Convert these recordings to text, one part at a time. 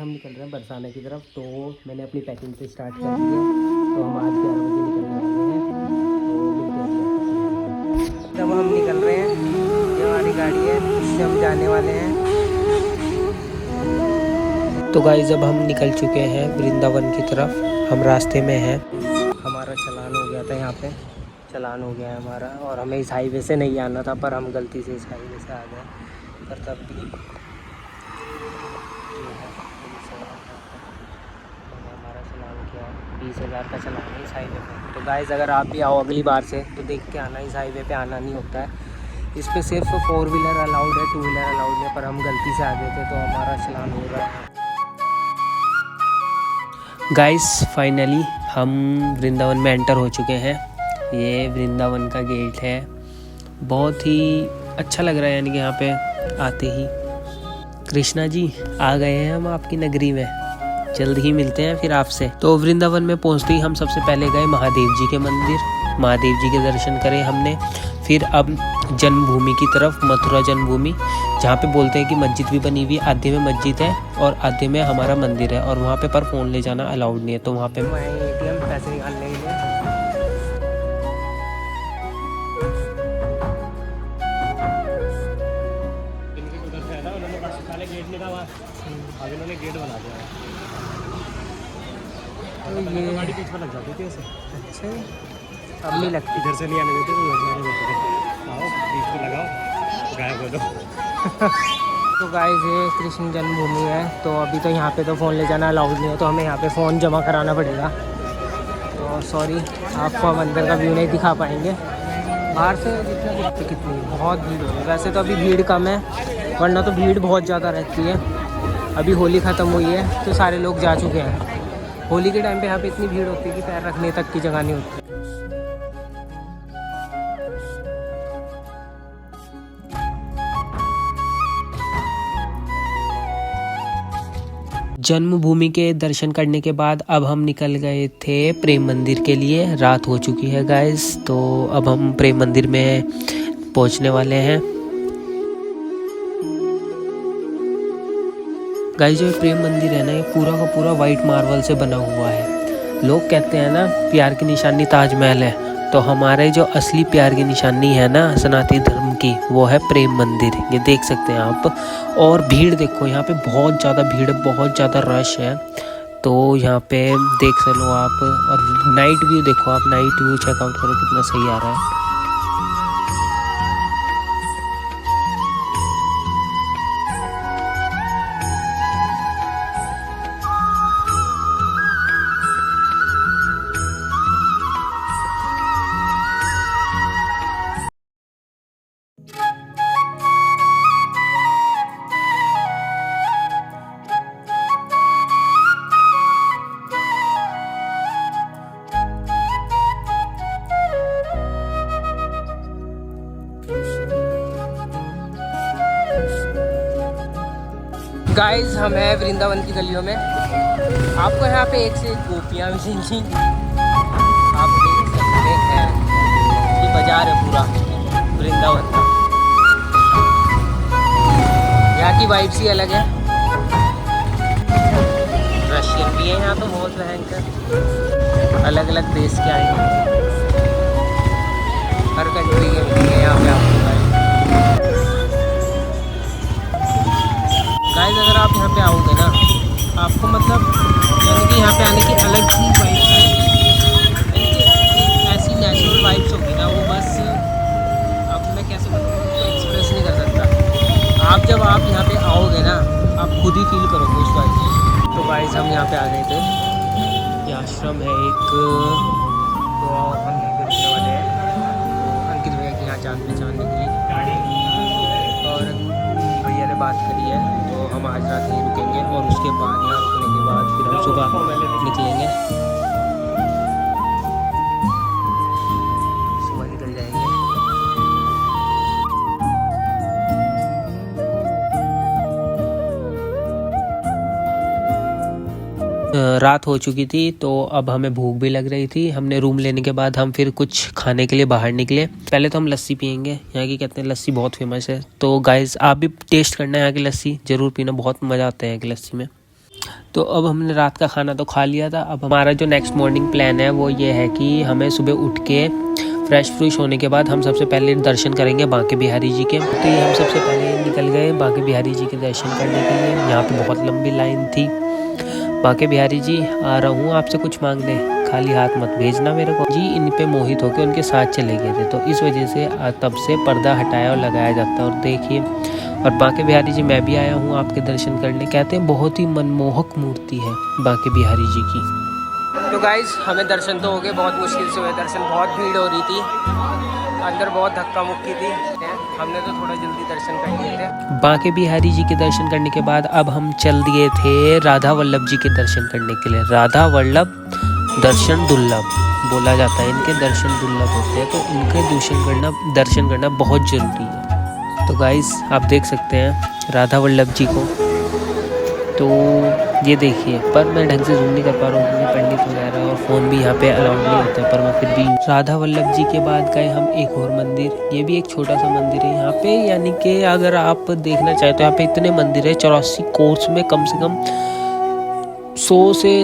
हम निकल रहे हैं बरसाने की तरफ। तो मैंने अपनी पैकिंग से स्टार्ट कर दी है। तो हम आज 11 बजे निकलने वाले हैं। तो मिलते हैं। जब हम निकल रहे हैं, ये हमारी गाड़ी है, इससे हम जाने वाले हैं। तो गाइस अब हम निकल चुके हैं वृंदावन की तरफ। हम रास्ते में हैं। हमारा चालान हो गया था, यहाँ पे चालान हो गया है हमारा। और हमें इस हाईवे से नहीं आना था, पर हम गलती से इस हाईवे से आ गए। पर तब भी हमारा चालान किया 20,000 का चालान है इस हाईवे पे। तो गाइस अगर आप भी आओ अगली बार से तो देख के आना, इस हाईवे पे आना नहीं होता है। इस पे सिर्फ 4 व्हीलर अलाउड है, 2 व्हीलर अलाउड है। पर हम गलती से आ गए थे तो हमारा चालान हो रहा है। गाइस फाइनली हम वृंदावन में एंटर हो चुके हैं। ये वृंदावन का गेट है। बहुत ही अच्छा लग रहा है, यानी कि यहाँ पे आते ही। कृष्णा जी आ गए हैं हम आपकी नगरी में। जल्द ही मिलते हैं फिर आपसे। तो वृंदावन में पहुँचते ही हम सबसे पहले गए महादेव जी के मंदिर। महादेव जी के दर्शन करे हमने। फिर अब जन्मभूमि की तरफ, मथुरा जन्मभूमि, जहाँ पे बोलते हैं कि मस्जिद भी बनी हुई है। आधे में मस्जिद है और आधे में हमारा मंदिर है। और वहाँ पे पर फ़ोन ले जाना अलाउड नहीं है। तो वहाँ पे ATM पैसे निकालने के लिए गेट नहीं था वहाँ, अब इन्होंने गेट बना दिया। तो ये गाड़ी बीच में लग जाती थी ऐसे। अच्छा अब नहीं लगती, इधर से नहीं आने देते, उधर से आने देते। आओ बीच में लगाओ, गायब हो जाओ। तो गाइस ये कृष्ण जन्मभूमि है। तो अभी तो यहाँ पे तो फ़ोन ले जाना अलाउड नहीं है, तो हमें यहाँ पे फ़ोन जमा कराना पड़ेगा। तो सॉरी, आपको हम अंदर का व्यू नहीं दिखा पाएंगे। बाहर से जितना दिखते कितनी बहुत भीड़ हो रही है। वैसे तो अभी भीड़ कम है, वरना तो भीड़ बहुत ज़्यादा रहती है। अभी होली ख़त्म हुई है तो सारे लोग जा चुके हैं। होली के टाइम पे यहाँ पे इतनी भीड़ होती है कि पैर रखने तक की जगह नहीं होती। जन्मभूमि के दर्शन करने के बाद अब हम निकल गए थे प्रेम मंदिर के लिए। रात हो चुकी है गाइस। तो अब हम प्रेम मंदिर में पहुंचने वाले हैं। गाइस जो प्रेम मंदिर है ना, ये पूरा का पूरा वाइट मार्बल से बना हुआ है। लोग कहते हैं ना प्यार की निशानी ताजमहल है। तो हमारे जो असली प्यार की निशानी है ना सनातनी धर्म की, वो है प्रेम मंदिर। ये देख सकते हैं आप। और भीड़ देखो, यहाँ पे बहुत ज़्यादा भीड़ है, बहुत ज़्यादा रश है। तो यहाँ पे देख सको आप। और नाइट व्यू देखो आप, नाइट व्यू चेकआउट करो कितना सही आ रहा है। गाइस हम हैं वृंदावन की गलियों में। आपको यहाँ पे एक से एक गोपियाँ मिलेंगी। आप देख सकते हैं ये बाजार है पूरा वृंदावन का। यहाँ की वाइब्स ही अलग है। रशियन भी है यहाँ तो बहुत भयंकर, अलग अलग देश के आए हैं। हर कंट्री के मिलेंगे यहाँ पे आपको। गाइस अगर आप यहाँ पे आओगे ना, आपको मतलब यानी कि यहाँ पे आने की अलग ही वाइब्स आएगी। ऐसी नेचुरल वाइब्स होगी ना, वो बस अब मैं कैसे बताऊँ, उसको एक्सप्रेस नहीं कर सकता। आप जब आप यहाँ पे आओगे ना, आप खुद ही फील करोगे उस वाइब को। तो गाइस हम यहाँ पे आ गए थे। ये आश्रम है एक, तो हम यहीं पे रुकने वाले हैं। तो अंकित भैया की यहाँ जान पहचान निकली और भैया ने बात करी है। तो हम आज रात यहीं रुकेंगे और उसके बाद यहाँ रुकने के बाद फिर हम सुबह निकलेंगे। सुबह निकल जाएंगे। रात हो चुकी थी तो अब हमें भूख भी लग रही थी। हमने रूम लेने के बाद हम फिर कुछ खाने के लिए बाहर निकले। पहले तो हम लस्सी पियेंगे, यहाँ की कहते हैं लस्सी बहुत फेमस है। तो गाइस आप भी टेस्ट करना है यहाँ की लस्सी, ज़रूर पीना, बहुत मज़ा आता है यहाँ की लस्सी में। तो अब हमने रात का खाना तो खा लिया था। अब हमारा जो नेक्स्ट मॉर्निंग प्लान है वो ये है कि हमें सुबह उठ के फ्रेश होने के बाद हम सबसे पहले दर्शन करेंगे बांके बिहारी जी के। तो ये हम सबसे पहले निकल गए बांके बिहारी जी के दर्शन करने के लिए। यहाँ पे बहुत लंबी लाइन थी। बांके बिहारी जी, आ रहा हूँ आपसे कुछ मांगने, खाली हाथ मत भेजना मेरे को। जी इन पे मोहित होकर उनके साथ चले गए थे, तो इस वजह से तब से पर्दा हटाया और लगाया जाता है। और देखिए, और बांके बिहारी जी मैं भी आया हूँ आपके दर्शन करने। कहते हैं बहुत ही मनमोहक मूर्ति है बांके बिहारी जी की। तो गाइस हमें दर्शन तो हो गए, बहुत मुश्किल से हुए दर्शन, बहुत भीड़ हो रही थी, अंदर बहुत धक्का मुक्की थी। हमने तो थोड़ा जल्दी दर्शन कर लिए थे। बांके बिहारी जी के दर्शन करने के बाद अब हम चल दिए थे राधा वल्लभ जी के दर्शन करने के लिए। राधा वल्लभ दर्शन दुर्लभ बोला जाता है, इनके दर्शन दुर्लभ होते हैं, तो इनके दर्शन करना बहुत ज़रूरी है। तो गाइस आप देख सकते हैं राधा वल्लभ जी को, तो ये देखिए, पर मैं ढंग से जूम नहीं कर पा रहा हूँ क्योंकि पंडित वगैरह और फ़ोन भी यहाँ पे अलाउड नहीं होता है, पर मैं फिर भी। राधा वल्लभ जी के बाद गए हम एक और मंदिर, ये भी एक छोटा सा मंदिर है यहाँ पे, यानी कि अगर आप देखना चाहें तो यहाँ पे इतने मंदिर है 84 कोर्स में, कम से कम 100 से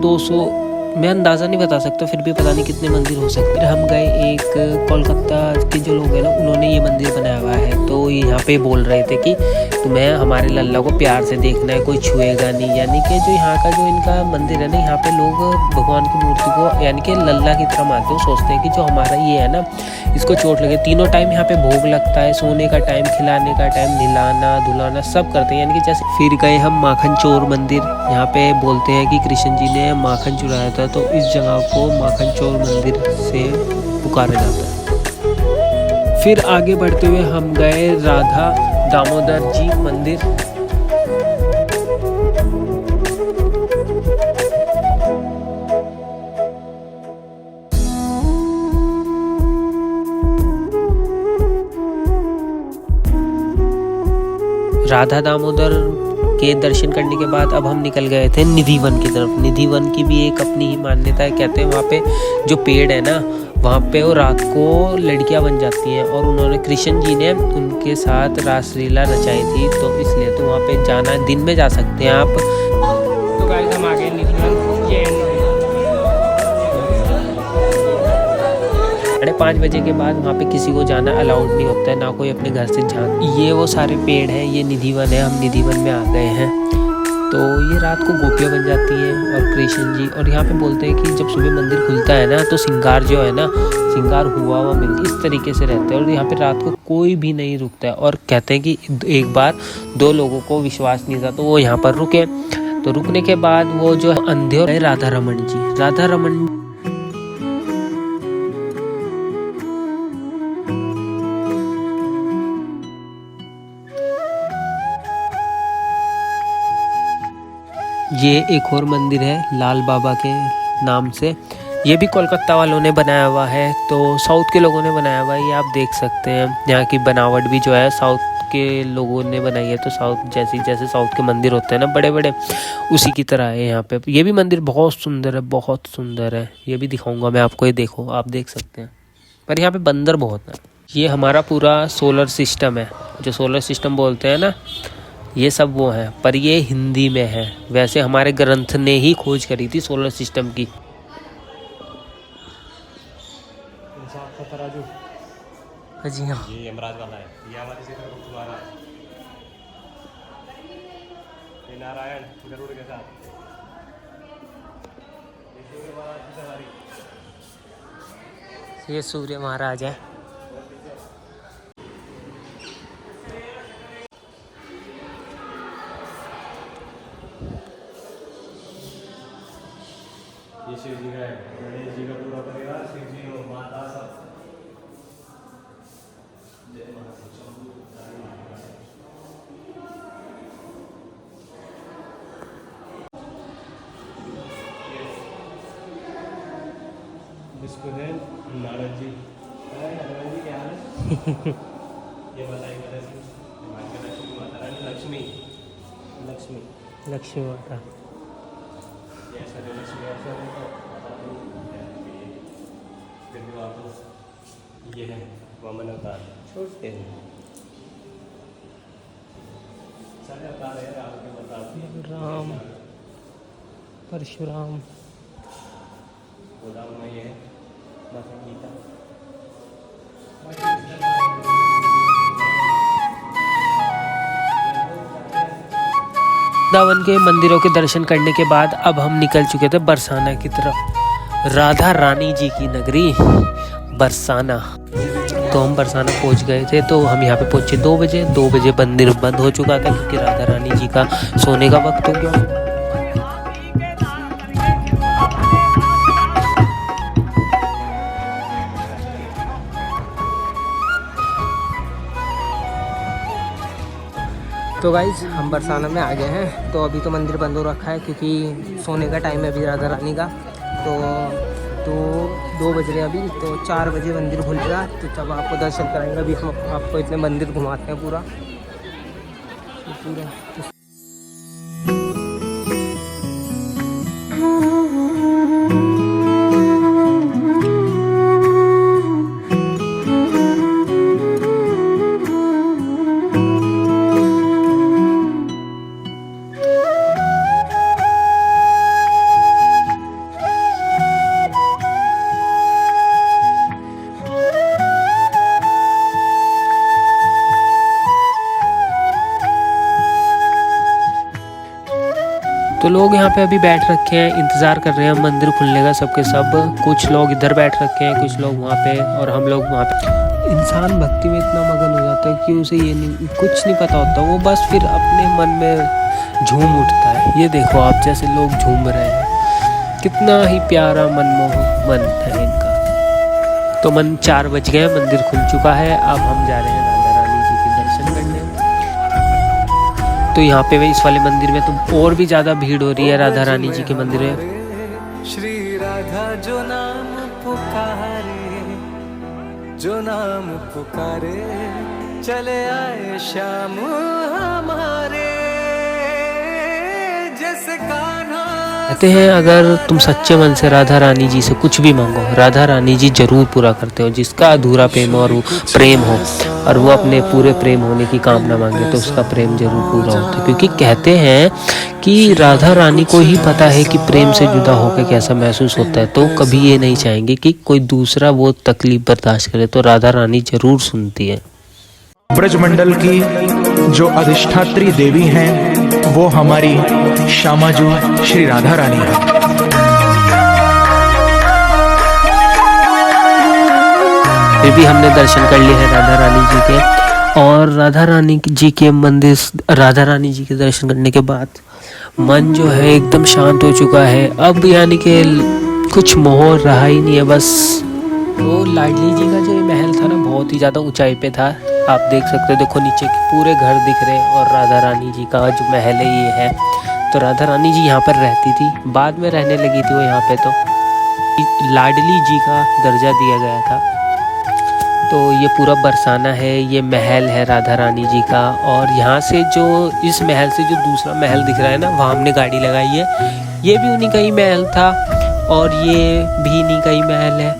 200 मैं अंदाज़ा नहीं बता सकता, फिर भी पता नहीं कितने मंदिर हो सकते हैं। हम गए एक कोलकाता के जो लोग हैं ना, उन्होंने ये मंदिर बनाया हुआ है, तो यहाँ पे बोल रहे थे कि तुम्हें हमारे लल्ला को प्यार से देखना है, कोई छुएगा नहीं। यानी कि जो यहाँ का जो इनका मंदिर है ना, यहाँ पे लोग भगवान की मूर्ति को यानी कि लल्ला की तरह मानते हैं। सोचते हैं कि जो हमारा ये है ना, इसको चोट लगे। तीनों टाइम यहाँ पे भोग लगता है, सोने का टाइम, खिलाने का टाइम, नहलाना धुलाना सब करते हैं, यानी कि जैसे। फिर गए हम माखन चोर मंदिर। यहाँ पे बोलते हैं कि कृष्ण जी ने माखन चुराया था, तो इस जगह को माखन चोर मंदिर से पुकारा जाता है। फिर आगे बढ़ते हुए हम गए राधा दामोदर जी मंदिर। राधा दामोदर के दर्शन करने के बाद अब हम निकल गए थे निधि वन की तरफ। निधि वन की भी एक अपनी ही मान्यता है। कहते हैं वहाँ पे जो पेड़ है ना, वहाँ पे वो रात को लड़कियाँ बन जाती हैं, और उन्होंने कृष्ण जी ने उनके साथ रासलीला रचाई थी, तो इसलिए तो वहाँ पे जाना, दिन में जा सकते हैं आप। तो गाइस हम आ गए निधि वन। ये 5:30 बजे के बाद वहाँ पे किसी को जाना अलाउड नहीं होता है, ना कोई अपने घर से झांक। ये वो सारे पेड़ हैं, ये निधि वन है, हम निधि वन में आ गए हैं। तो ये रात को गोपियाँ बन जाती हैं और कृष्ण जी। और यहाँ पे बोलते हैं कि जब सुबह मंदिर खुलता है ना, तो श्रृंगार जो है ना, श्रृंगार हुआ मिलती, इस तरीके से रहता है। और यहाँ पे रात को कोई भी नहीं रुकता है। और कहते हैं कि एक बार 2 लोगों को विश्वास नहीं था, तो वो यहाँ पर रुके। तो रुकने के बाद वो जो अंधे है राधा रमन जी, राधा रमन ये एक और मंदिर है लाल बाबा के नाम से। ये भी कोलकाता वालों ने बनाया हुआ है, तो साउथ के लोगों ने बनाया हुआ है। ये आप देख सकते हैं, यहाँ की बनावट भी जो है साउथ के लोगों ने बनाई है। तो साउथ जैसे साउथ के मंदिर होते हैं ना बड़े बड़े, उसी की तरह है यहाँ पे। ये भी मंदिर बहुत सुंदर है, बहुत सुंदर है। ये भी दिखाऊंगा मैं आपको, ये देखो, आप देख सकते हैं। पर यहाँ पे बंदर बहुत है। ये हमारा पूरा सोलर सिस्टम है, जो सोलर सिस्टम बोलते हैं ना, ये सब वो हैं, पर ये हिंदी में है। वैसे हमारे ग्रंथ ने ही खोज करी थी सोलर सिस्टम की। जी हाँ, ये यमराज वाला है, ये हमारे क्षेत्र को तुम्हारा ये नारायण गरुड़ के साथ, ये सूर्य महाराज है। ये शिव जी का है, गणेश जी का पूरा परिवार, शिव जी और माता सब। नारद जी, नारद जी क्या हाल है? ये बताइए, लक्ष्मी लक्ष्मी लक्ष्मी माता। ये है वामन अवतार, छोटे सारे अवतार है राम के अवतार। राम परशुराम। वृंदावन के मंदिरों के दर्शन करने के बाद अब हम निकल चुके थे बरसाना की तरफ, राधा रानी जी की नगरी बरसाना। तो हम बरसाना पहुंच गए थे। तो हम यहाँ पे पहुंचे 2 बजे। 2 बजे मंदिर बंद हो चुका था क्योंकि राधा रानी जी का सोने का वक्त हो गया। तो गाइज हम बरसाना में आ गए हैं। तो अभी तो मंदिर बंद हो रखा है क्योंकि सोने का टाइम है अभी राधा रानी का। तो 2 बज रहे अभी, तो 4 बजे मंदिर खुल गया। तो तब आपको दर्शन कराएंगे। अभी हम आपको इतने मंदिर घुमाते हैं पूरा। तो लोग यहाँ पे अभी बैठ रखे हैं, इंतज़ार कर रहे हैं मंदिर खुलने का सबके सब। कुछ लोग इधर बैठ रखे हैं, कुछ लोग वहाँ पे, और हम लोग वहाँ पे। इंसान भक्ति में इतना मगन हो जाता है कि उसे ये कुछ नहीं पता होता, वो बस फिर अपने मन में झूम उठता है। ये देखो आप जैसे लोग झूम रहे हैं, कितना ही प्यारा मनमोहक मन है इनका। तो 4 बज गए, मंदिर खुल चुका है। अब हम जा रहे हैं राधा रानी जी के दर्शन करने। तो यहाँ पे इस वाले मंदिर में तो और भी ज़्यादा भीड़ हो रही है राधा रानी जी के मंदिर में। श्री राधा जो नाम पुकारे, जो नाम पुकारे, चले आए श्याम हमारे, जैसे कान्हा। कहते हैं अगर तुम सच्चे मन से राधा रानी जी से कुछ भी मांगो, राधा रानी जी जरूर पूरा करते हो। जिसका अधूरा प्रेम और वो प्रेम हो और वो अपने पूरे प्रेम होने की कामना मांगे तो उसका प्रेम जरूर पूरा होता है। क्योंकि कहते हैं कि राधा रानी को ही पता है कि प्रेम से जुदा होकर कैसा महसूस होता है। तो कभी ये नहीं चाहेंगे कि कोई दूसरा वो तकलीफ बर्दाश्त करे, तो राधा रानी जरूर सुनती है। ब्रजमंडल की जो अधिष्ठात्री देवी हैं वो हमारी श्यामाजू श्री राधा रानी है। फिर भी हमने दर्शन कर लिए हैं राधा रानी जी के। और राधा रानी जी के मंदिर, राधा रानी जी के दर्शन करने के बाद मन जो है एकदम शांत हो चुका है। अब यानी कि कुछ मोह रहा ही नहीं है बस। तो लाडली जी का जो ये महल था ना, बहुत ही ज़्यादा ऊंचाई पे था। आप देख सकते हो, देखो नीचे के पूरे घर दिख रहे हैं। और राधा रानी जी का जो महल है ये है। तो राधा रानी जी यहाँ पर रहती थी, बाद में रहने लगी थी वो यहाँ पे। तो लाडली जी का दर्जा दिया गया था। तो ये पूरा बरसाना है, ये महल है राधा रानी जी का। और यहाँ से जो इस महल से जो दूसरा महल दिख रहा है ना, वहाँ हमने गाड़ी लगाई है। ये भी उन्हीं का ही महल था और ये भी इन्हीं का ही महल है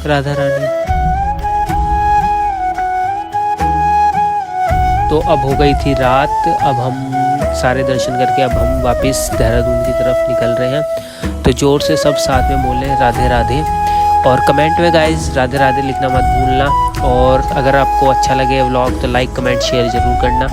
राधा रानी। तो अब हो गई थी रात। अब हम सारे दर्शन करके अब हम वापस देहरादून की तरफ निकल रहे हैं। तो जोर से सब साथ में बोले राधे राधे। और कमेंट में गाइस राधे राधे लिखना मत भूलना। और अगर आपको अच्छा लगे व्लॉग तो लाइक कमेंट शेयर ज़रूर करना।